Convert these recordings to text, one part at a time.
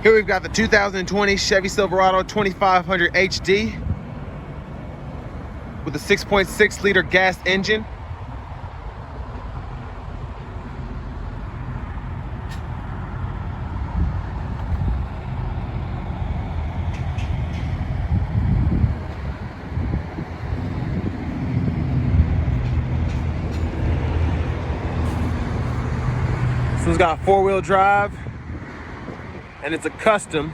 Here we've got the 2020 Chevy Silverado 2500 HD with a 6.6 liter gas engine. This one's got four-wheel drive, and it's a custom.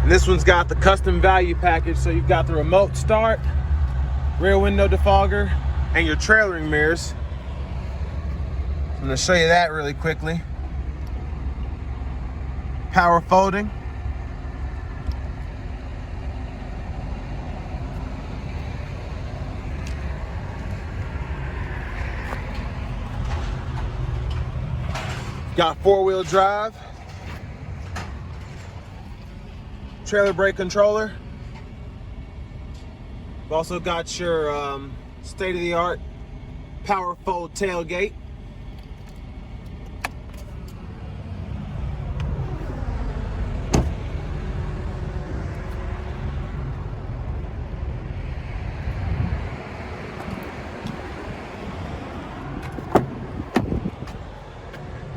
And this one's got the custom value package, so you've got the remote start, rear window defogger, and your trailering mirrors. I'm going to show you that really quickly. Power folding. Got four-wheel drive. Trailer brake controller. You've also got your state-of-the-art power fold tailgate.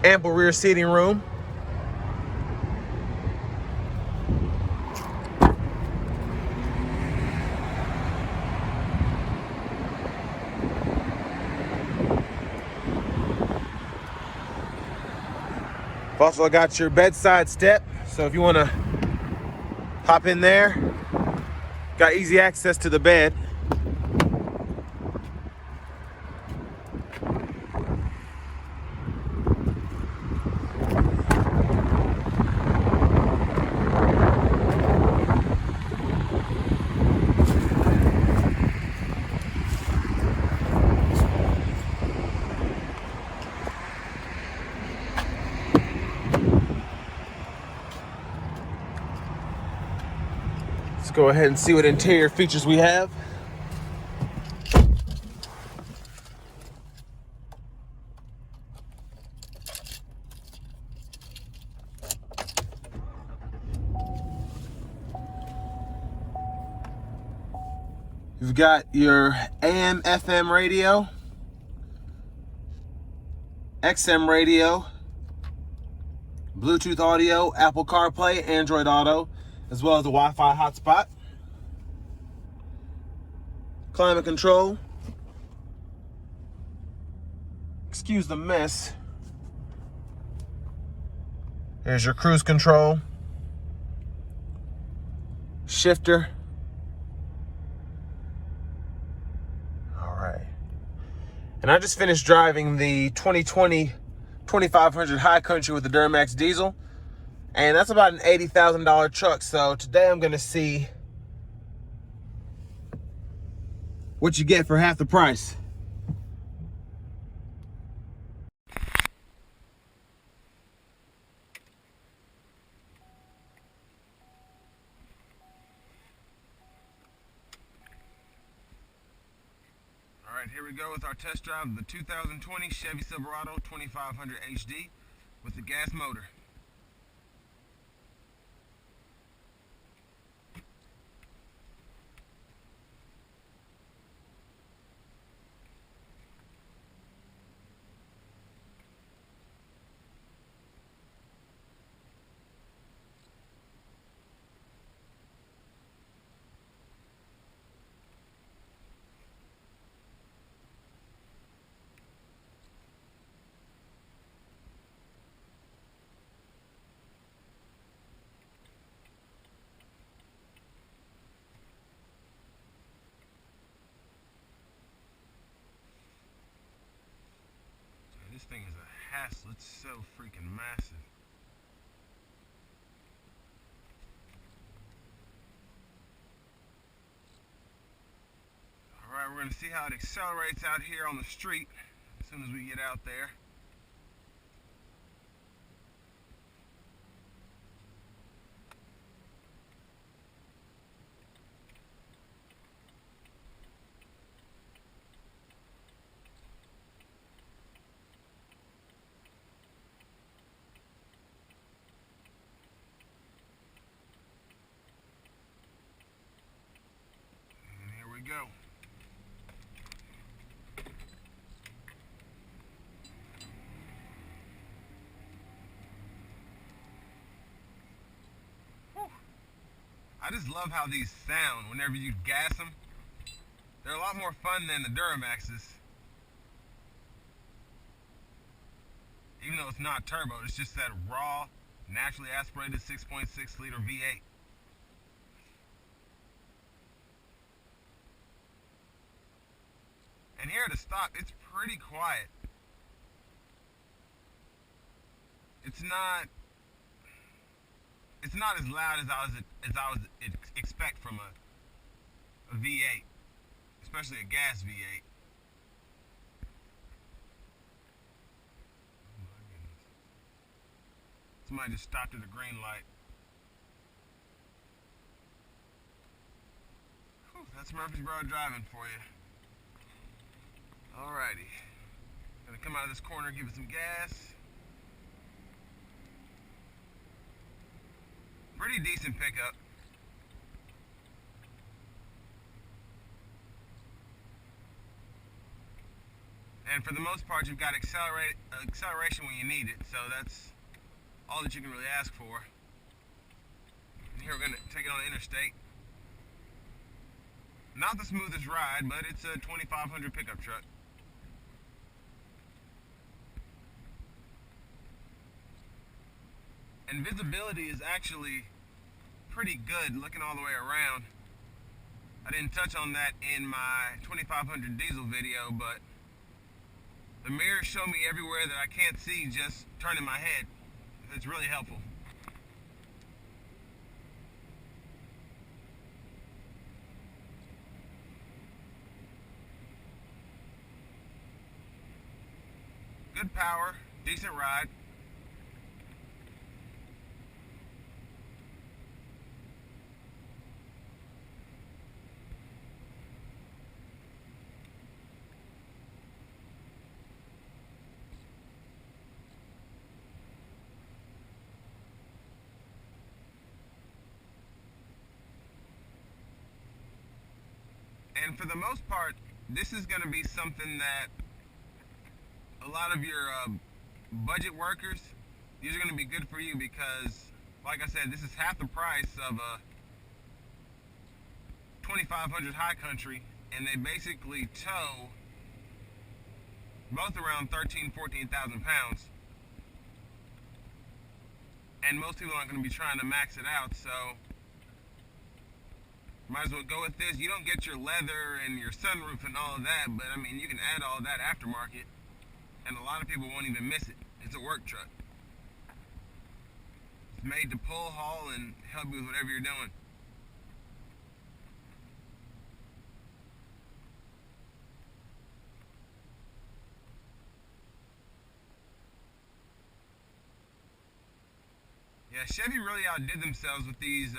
Ample rear seating room. You've also got your bedside step, so if you want to hop in there, got easy access to the bed. Let's go ahead and see what interior features we have. You've got your AM, FM radio, XM radio, Bluetooth audio, Apple CarPlay, Android Auto, as well as a Wi-Fi hotspot. Climate control. Excuse the mess. Here's your cruise control. Shifter. All right. And I just finished driving the 2020 2500 High Country with the Duramax diesel. And that's about an $80,000 truck. So today I'm going to see what you get for half the price. All right, here we go with our test drive of the 2020 Chevy Silverado 2500 HD with the gas motor. This thing is a hassle. It's so freaking massive. Alright, we're going to see how it accelerates out here on the street as soon as we get out there. go. Whew. I just love how these sound whenever you gas them. They're a lot more fun than the Duramaxes. Even though it's not turbo, it's just that raw, naturally aspirated 6.6 liter V8. And here at the stop, it's pretty quiet. It's not as loud as I was expect from a V8, especially a gas V8. Oh my goodness! Somebody just stopped at a green light. Whew, that's Murfreesboro driving for you. Alrighty, gonna come out of this corner, give it some gas. Pretty decent pickup. And for the most part, you've got acceleration when you need it, so that's all that you can really ask for. And here we're gonna take it on the interstate. Not the smoothest ride, but it's a 2500 pickup truck. And visibility is actually pretty good looking all the way around. I didn't touch on that in my 2500 diesel video, but the mirrors show me everywhere that I can't see just turning my head. It's really helpful. Good power, decent ride. And for the most part, this is going to be something that a lot of your budget workers, these are going to be good for you because, like I said, this is half the price of a 2500 high country, and they basically tow both around 14,000 pounds. And most people aren't going to be trying to max it out, so might as well go with this. You don't get your leather and your sunroof and all of that, but I mean, you can add all that aftermarket, and a lot of people won't even miss it. It's a work truck. It's made to pull, haul, and help you with whatever you're doing. Yeah, Chevy really outdid themselves with these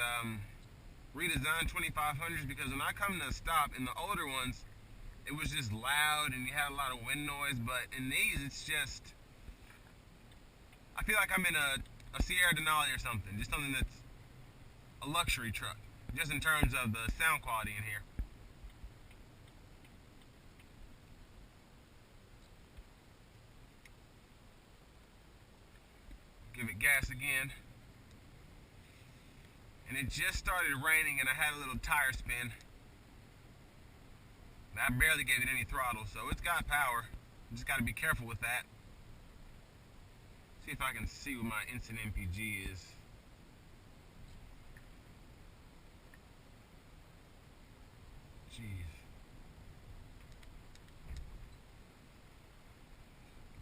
redesigned 2500s, because when I come to a stop in the older ones, it was just loud and you had a lot of wind noise, but in these it's just, I feel like I'm in a Sierra Denali or something, just something that's a luxury truck, just in terms of the sound quality in here. Give it gas again. And it just started raining and I had a little tire spin. I barely gave it any throttle, so it's got power. Just got to be careful with that. See if I can see what my instant MPG is. Jeez.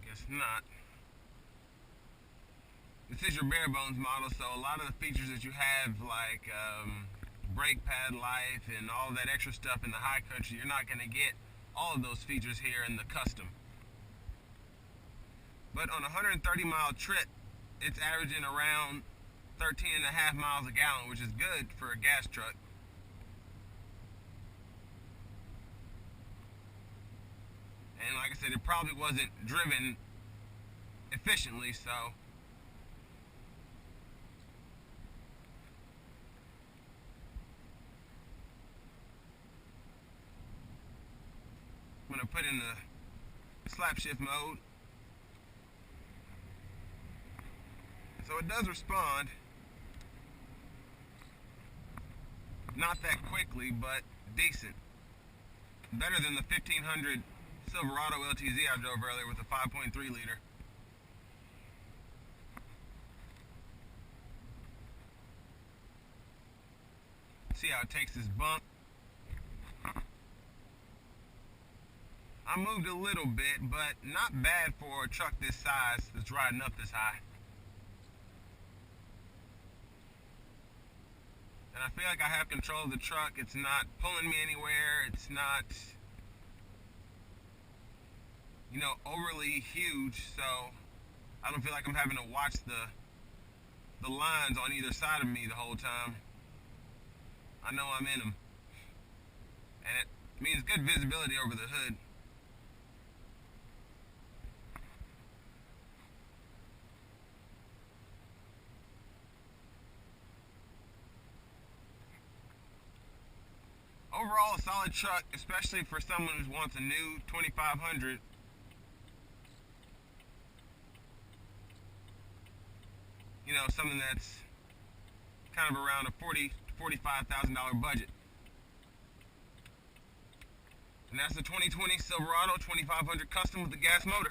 Guess not. This is your bare bones model, so a lot of the features that you have, like brake pad life and all that extra stuff in the high country, you're not going to get all of those features here in the custom. But on a 130-mile trip, it's averaging around 13.5 miles a gallon, which is good for a gas truck. And like I said, it probably wasn't driven efficiently, so when I put in the slap shift mode. So it does respond. Not that quickly, but decent. Better than the 1500 Silverado LTZ I drove earlier with a 5.3 liter. See how it takes this bump. I moved a little bit, but not bad for a truck this size that's riding up this high. And I feel like I have control of the truck. It's not pulling me anywhere. It's not, you know, overly huge, so I don't feel like I'm having to watch the lines on either side of me the whole time. I know I'm in them. And it means good visibility over the hood. Overall, a solid truck, especially for someone who wants a new 2500. You know, something that's kind of around a $40,000 to $45,000 budget. And that's the 2020 Silverado 2500 Custom with the gas motor.